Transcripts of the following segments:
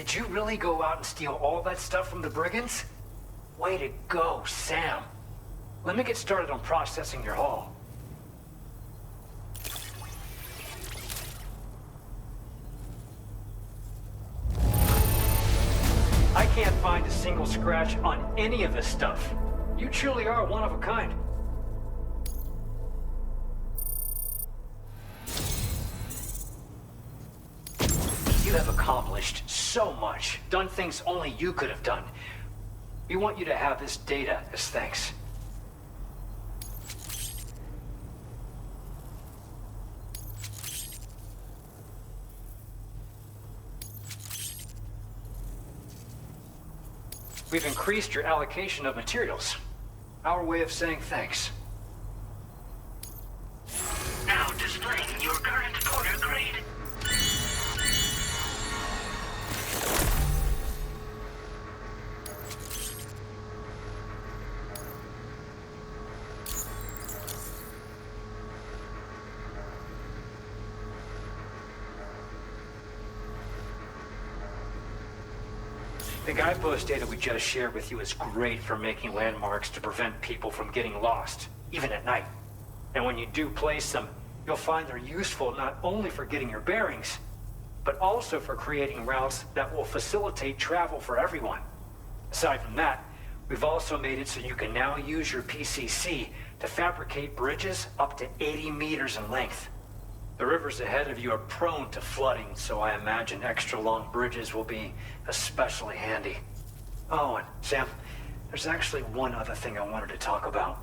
Did you really go out and steal all that stuff from the brigands? Way to go, Sam. Let me get started on processing your haul. I can't find a single scratch on any of this stuff. You truly are one of a kind. You have accomplished so much, done things only you could have done. We want you to have this data as thanks. We've increased your allocation of materials. Our way of saying thanks. Now displaying your current order grade. The guidepost data we just shared with you is great for making landmarks to prevent people from getting lost, even at night. And when you do place them, you'll find they're useful not only for getting your bearings, but also for creating routes that will facilitate travel for everyone. Aside from that, we've also made it so you can now use your PCC to fabricate bridges up to 80 meters in length. The rivers ahead of you are prone to flooding, so I imagine extra long bridges will be especially handy. Oh, and Sam, there's actually one other thing I wanted to talk about.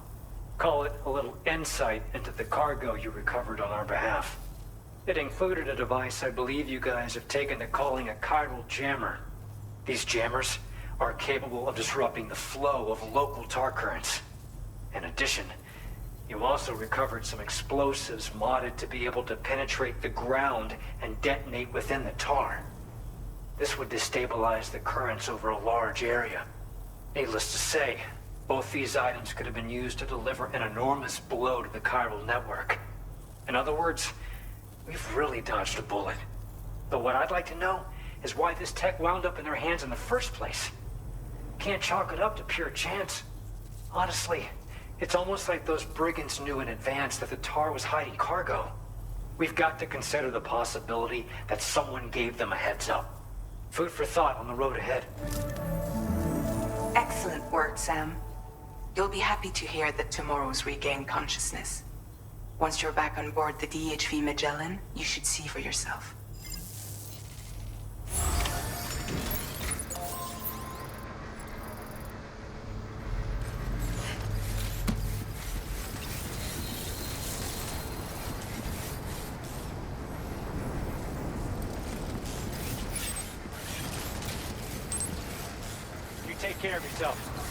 Call it a little insight into the cargo you recovered on our behalf. It included a device I believe you guys have taken to calling a chiral jammer. These jammers are capable of disrupting the flow of local tar currents. In addition, you also recovered some explosives modded to be able to penetrate the ground and detonate within the tar. This would destabilize the currents over a large area. Needless to say, both these items could have been used to deliver an enormous blow to the chiral network. In other words, we've really dodged a bullet. But what I'd like to know is why this tech wound up in their hands in the first place. Can't chalk it up to pure chance. Honestly, it's almost like those brigands knew in advance that the tar was hiding cargo. We've got to consider the possibility that someone gave them a heads up. Food for thought on the road ahead. Excellent work, Sam. You'll be happy to hear that tomorrow's regained consciousness. Once you're back on board the DHV Magellan, you should see for yourself. Take care of yourself.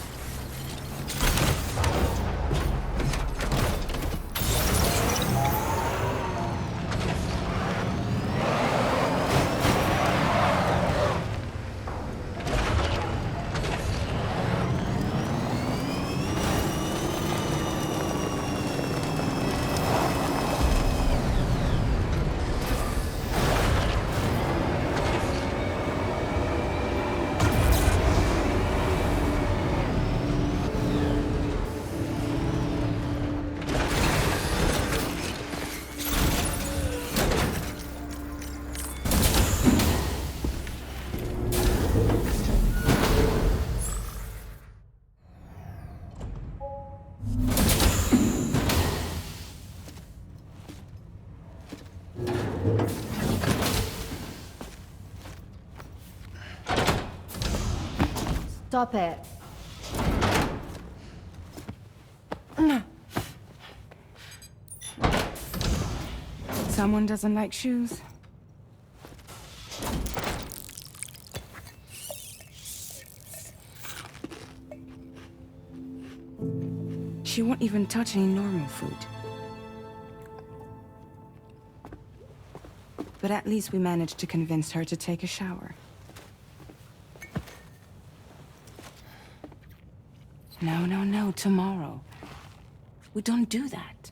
Stop it. Someone doesn't like shoes? She won't even touch any normal food. But at least we managed to convince her to take a shower. No, tomorrow. We don't do that.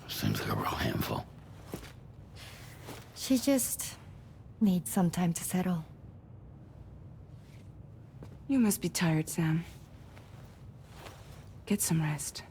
Seems like a real She just needs some time to settle. You must be tired, Sam. Get some rest.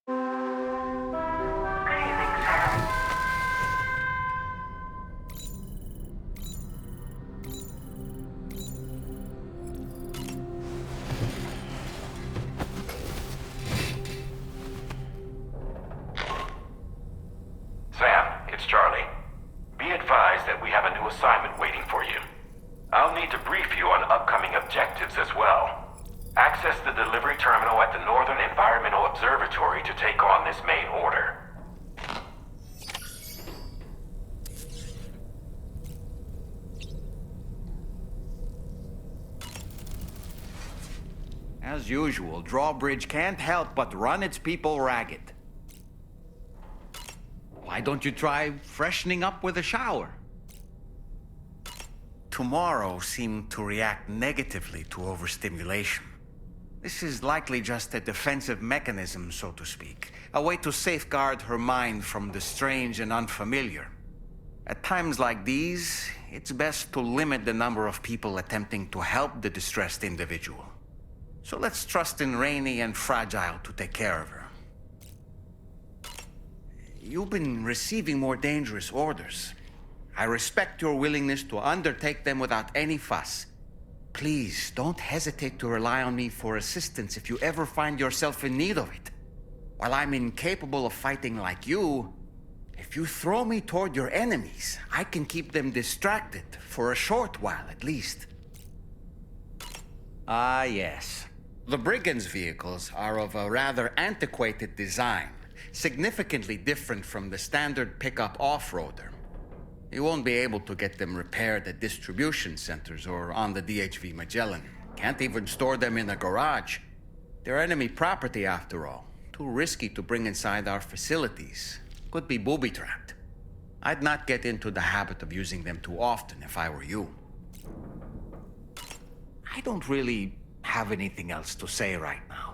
Good evening, Sam. Sam, it's Charlie. Be advised that we have a new assignment waiting for you. I'll need to brief you on upcoming objectives as well. Access the delivery terminal at the Northern Environmental Observatory to take on this main order. As usual, Drawbridge can't help but run its people ragged. Why don't you try freshening up with a shower? Tomorrow seemed to react negatively to overstimulation. This is likely just a defensive mechanism, so to speak. A way to safeguard her mind from the strange and unfamiliar. At times like these, it's best to limit the number of people attempting to help the distressed individual. So let's trust in Rainey and Fragile to take care of her. You've been receiving more dangerous orders. I respect your willingness to undertake them without any fuss. Please, don't hesitate to rely on me for assistance if you ever find yourself in need of it. While I'm incapable of fighting like you, if you throw me toward your enemies, I can keep them distracted, for a short while at least. Ah, yes. The Brigands' vehicles are of a rather antiquated design, significantly different from the standard pickup off-roader. You won't be able to get them repaired at distribution centers or on the DHV Magellan. Can't even store them in a garage. They're enemy property after all. Too risky to bring inside our facilities. Could be booby-trapped. I'd not get into the habit of using them too often if I were you. I don't really have anything else to say right now.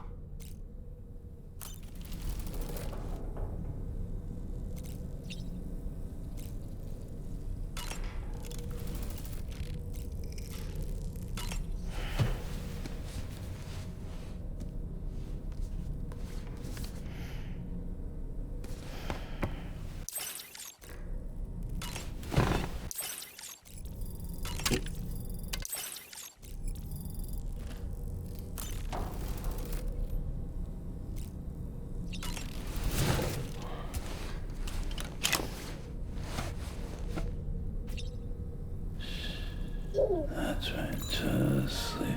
That's right, just sleep.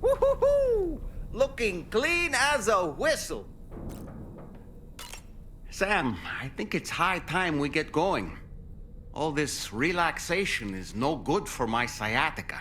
Woo-hoo-hoo! Looking clean as a whistle. Sam, I think it's high time we get going. All this relaxation is no good for my sciatica.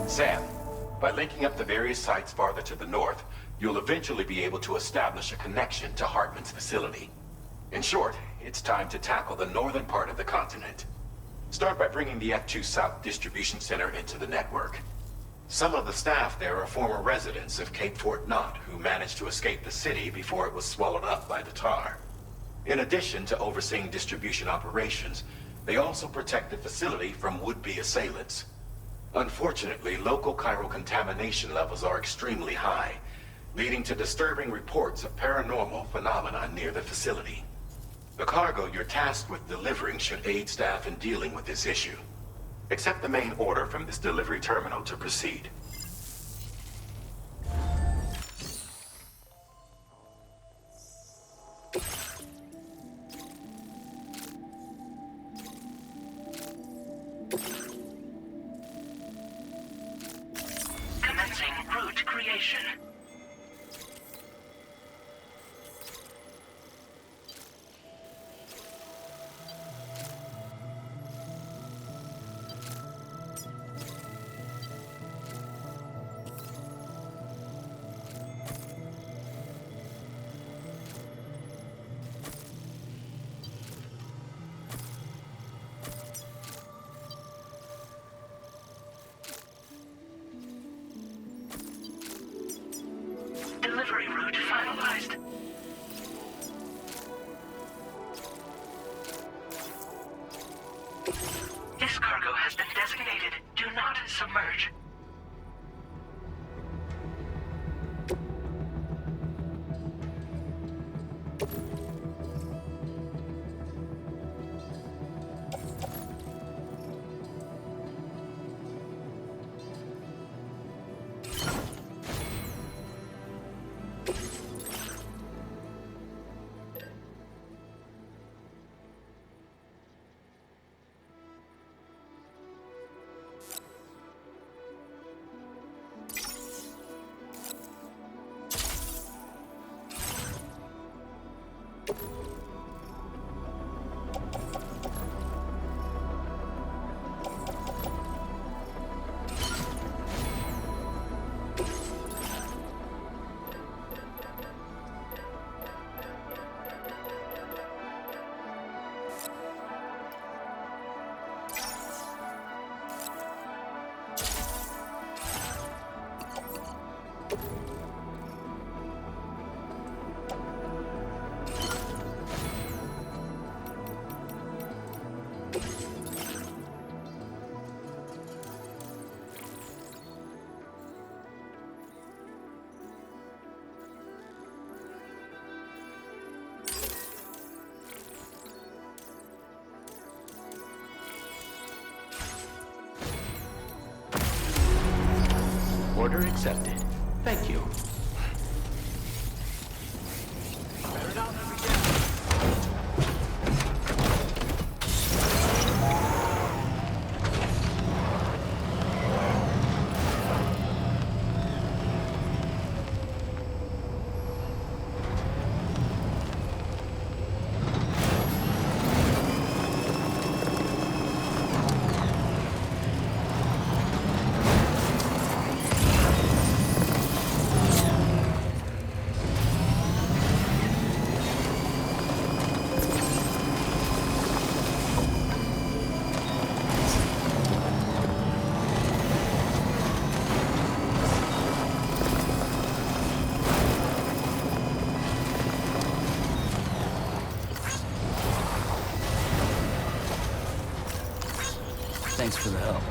Sam, by linking up the various sites farther to the north, you'll eventually be able to establish a connection to Hartman's facility. In short, it's time to tackle the northern part of the continent. Start by bringing the F2 South Distribution Center into the network. Some of the staff there are former residents of Cape Fort Knott who managed to escape the city before it was swallowed up by the tar. In addition to overseeing distribution operations, they also protect the facility from would-be assailants. Unfortunately, local chiral contamination levels are extremely high, leading to disturbing reports of paranormal phenomena near the facility. The cargo you're tasked with delivering should aid staff in dealing with this issue. Accept the main order from this delivery terminal to proceed. Commencing route creation. This cargo has been designated Do Not Submerge. Order accepted. Thank you. Thanks for the help.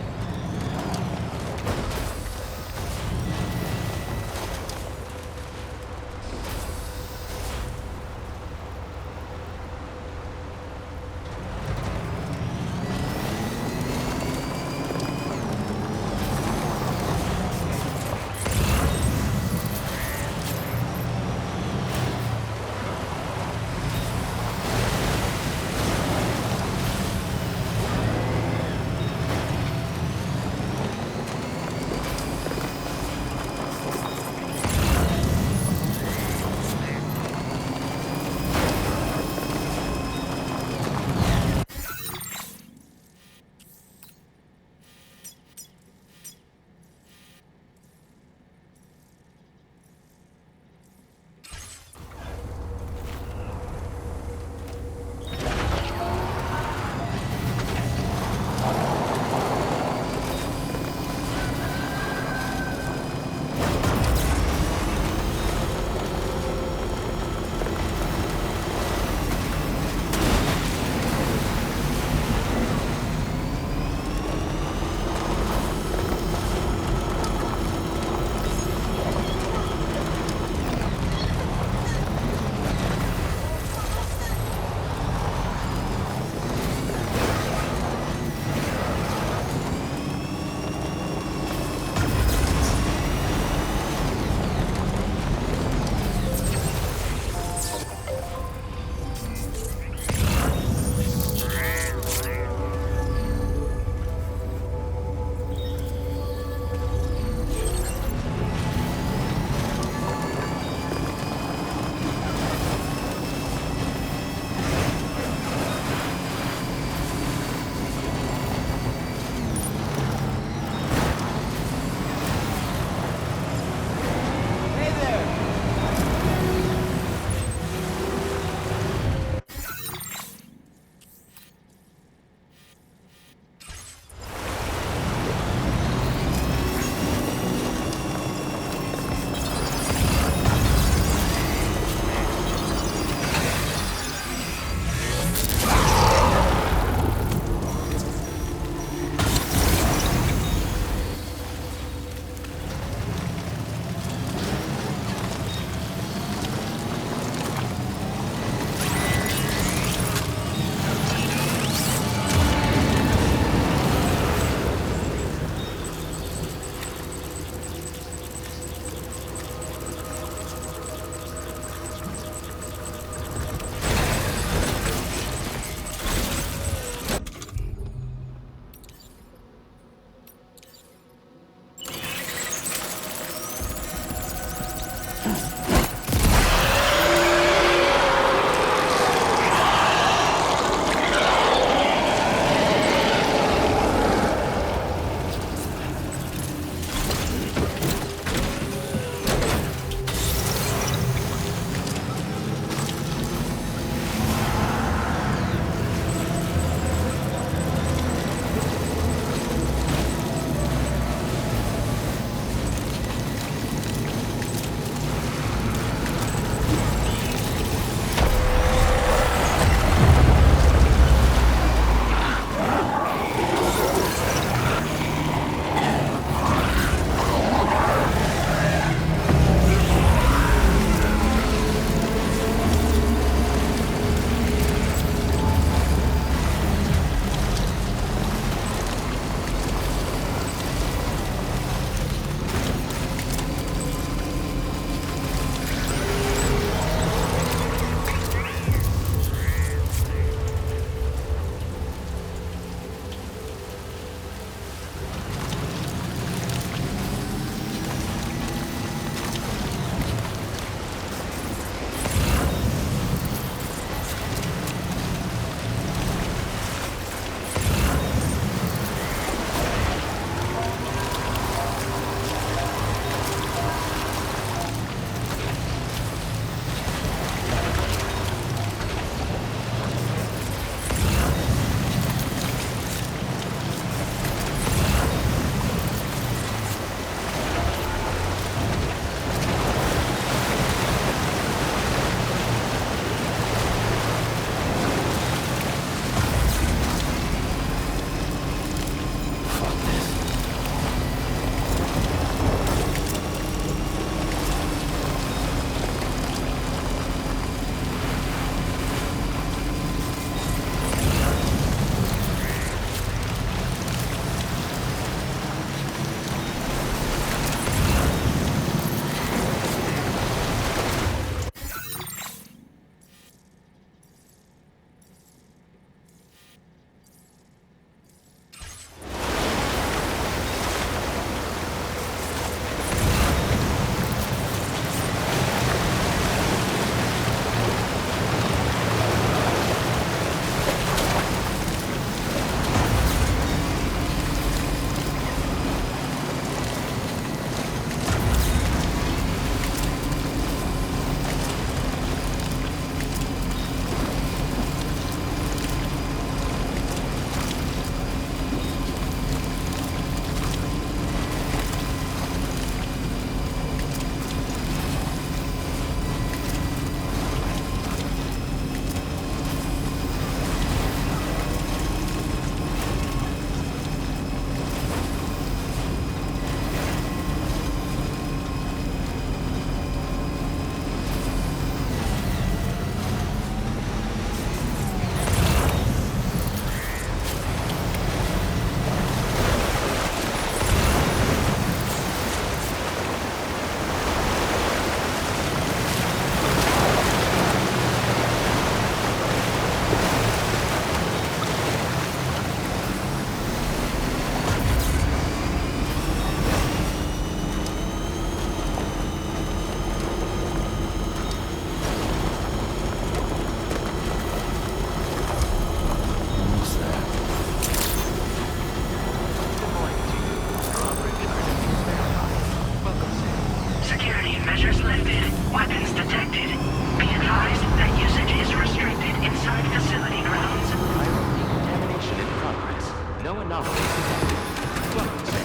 No anomalies detected. Welcome, Sam.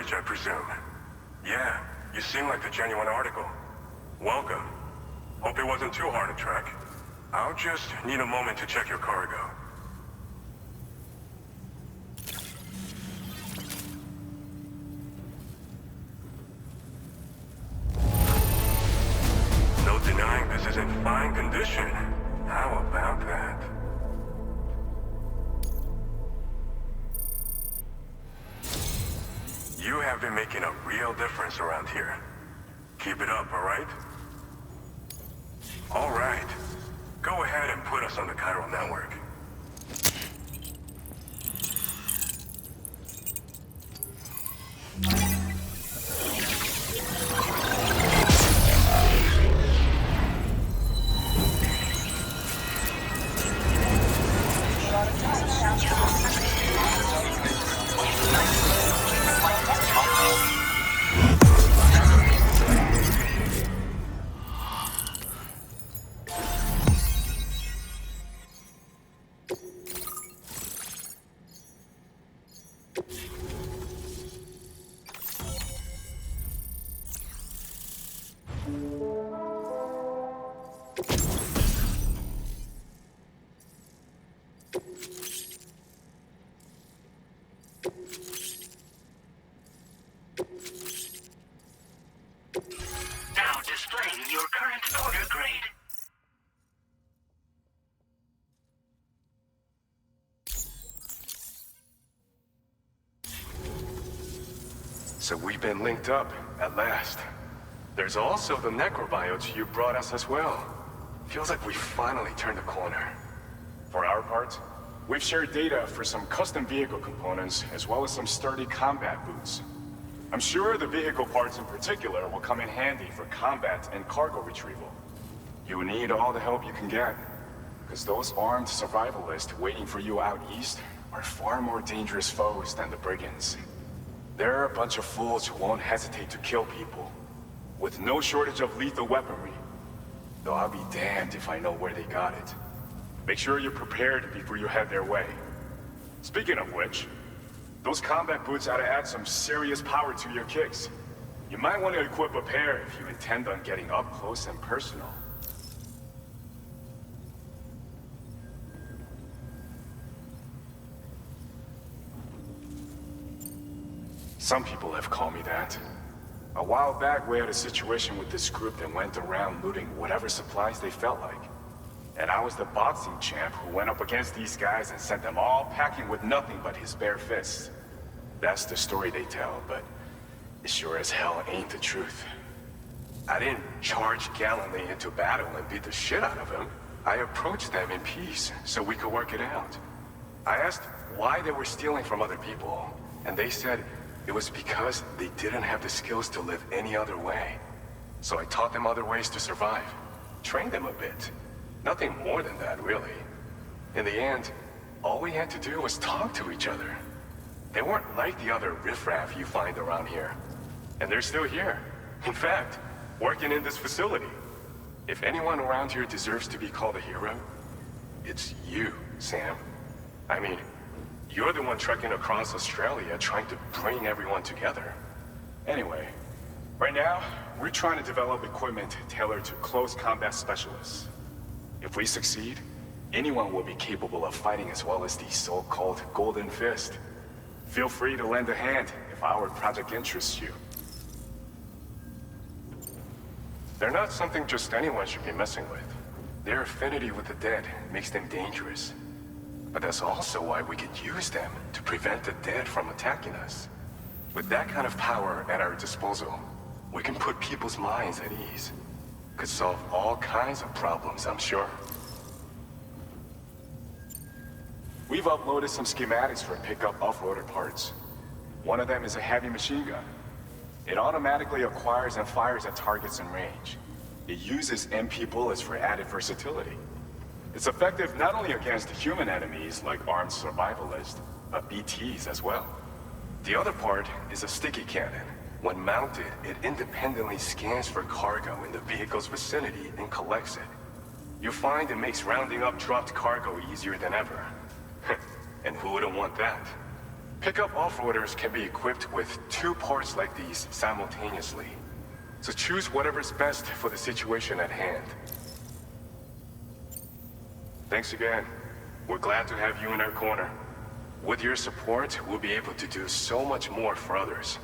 I presume. Yeah, you seem like the genuine article. Welcome. Hope it wasn't too hard to track. I'll just need a moment to check your cargo. No denying this is in fine condition. How about that? You have been making a real difference around here. Keep it up, all right? All right. Go ahead and put us on the chiral network. Now displaying your current order grade. So we've been linked up, at last. There's also the necrobiotes you brought us as well. Feels like we finally turned a corner. For our part, we've shared data for some custom vehicle components, as well as some sturdy combat boots. I'm sure the vehicle parts in particular will come in handy for combat and cargo retrieval. You need all the help you can get, because those armed survivalists waiting for you out east are far more dangerous foes than the brigands. They're a bunch of fools who won't hesitate to kill people, with no shortage of lethal weaponry. Though I'll be damned if I know where they got it. Make sure you're prepared before you head their way. Speaking of which, those combat boots ought to add some serious power to your kicks. You might want to equip a pair if you intend on getting up close and personal. Some people have called me that. A while back, we had a situation with this group that went around looting whatever supplies they felt like. And I was the boxing champ who went up against these guys and sent them all packing with nothing but his bare fists. That's the story they tell, but it sure as hell ain't the truth. I didn't charge gallantly into battle and beat the shit out of them. I approached them in peace so we could work it out. I asked why they were stealing from other people, and they said it was because they didn't have the skills to live any other way. So I taught them other ways to survive, trained them a bit. Nothing more than that, really. In the end, all we had to do was talk to each other. They weren't like the other riffraff you find around here. And they're still here. In fact, working in this facility. If anyone around here deserves to be called a hero, it's you, Sam. I mean, you're the one trekking across Australia trying to bring everyone together. Anyway, right now, we're trying to develop equipment tailored to close combat specialists. If we succeed, anyone will be capable of fighting as well as the so-called Golden Fist. Feel free to lend a hand if our project interests you. They're not something just anyone should be messing with. Their affinity with the dead makes them dangerous. But that's also why we could use them to prevent the dead from attacking us. With that kind of power at our disposal, we can put people's minds at ease. Could solve all kinds of problems, I'm sure. We've uploaded some schematics for pickup off-roader parts. One of them is a heavy machine gun. It automatically acquires and fires at targets in range. It uses MP bullets for added versatility. It's effective not only against human enemies like armed survivalists, but BTs as well. The other part is a sticky cannon. When mounted, it independently scans for cargo in the vehicle's vicinity and collects it. You'll find it makes rounding up dropped cargo easier than ever. And who wouldn't want that? Pickup off-roaders can be equipped with 2 parts like these simultaneously. So choose whatever's best for the situation at hand. Thanks again. We're glad to have you in our corner. With your support, we'll be able to do so much more for others.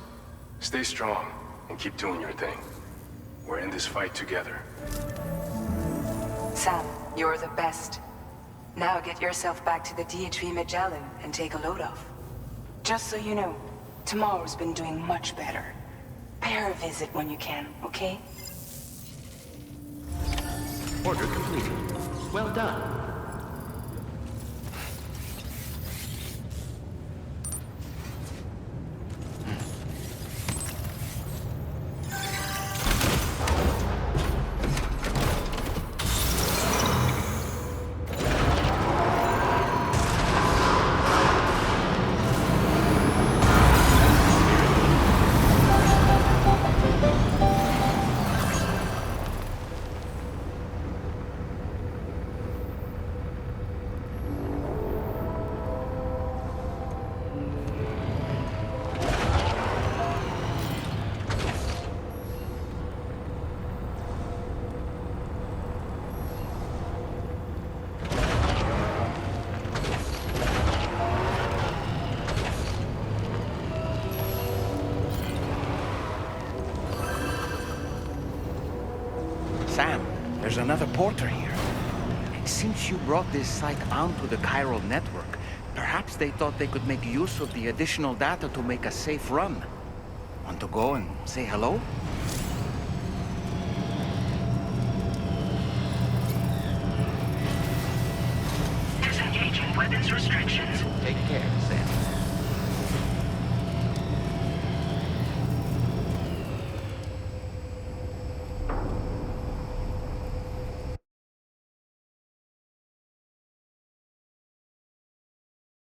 Stay strong and keep doing your thing. We're in this fight together. Sam, you're the best. Now get yourself back to the DHV Magellan and take a load off. Just so you know, tomorrow's been doing much better. Pay her a visit when you can, okay? Order completed. Well done. Sam, there's another porter here. Since you brought this site onto the chiral network, perhaps they thought they could make use of the additional data to make a safe run. Want to go and say hello? Disengaging weapons restriction.